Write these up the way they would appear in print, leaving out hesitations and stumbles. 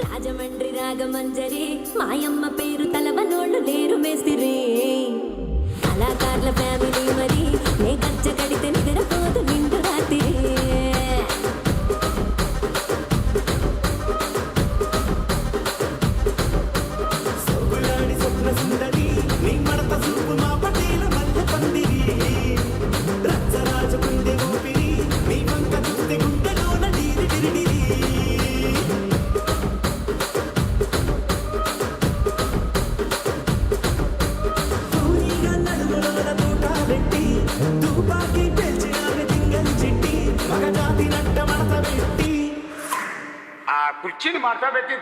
రాజమండ్రి రాగమంజరి మాయమ్మ పేరు తలవనోళ్ళు లేరు మేస్తిరి కళాకారుల ఫ్యామిలీ మరి నే గజ్జ కడితే నిద్రపోదు నిండు రాత్రి కుర్చీని మార్చబెట్టి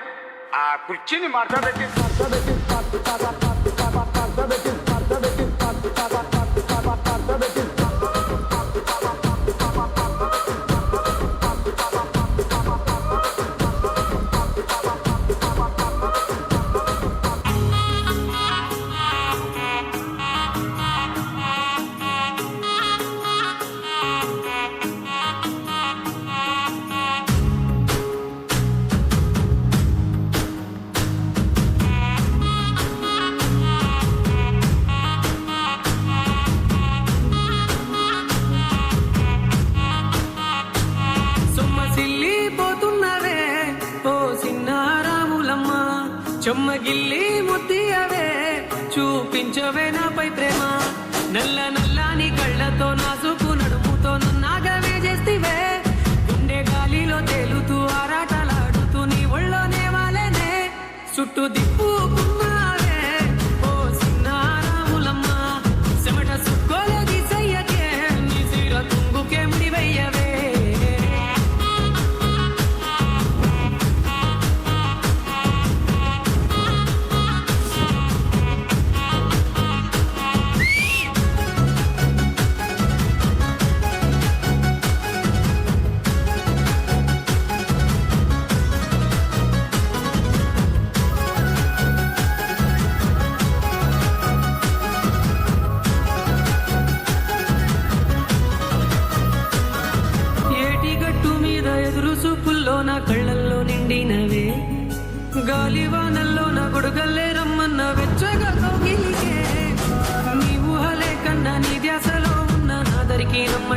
చెమ్మగిల్లి ముద్దియవే చూపించవే నాపై ప్రేమ నల్ల నల్లాని కళ్ళతో నాసుకు నడుముతో నన్నాగవే చేస్తివే గుండె గాలిలో తేలుతూ ఆరాటలాడుతూ నీ ఒళ్ళోనే వాలేనే చుట్టూ దిప్పుకున్నావే ఓ సిన్నారాములమ్మ చెమట సుక్కోలో గీసయ్యకే నీ సీర తుంగుకే ముడివయ్యవే చూపుల్లో నా కళ్ళల్లో నిండినవే గాలివానల్లో నా గొడుగల్లే రమ్మన్న వెచ్చగా కౌగిలికే నీ ఊహలే కన్నా నీ ధ్యాసలో ఉన్న నాదరికి రమ్మ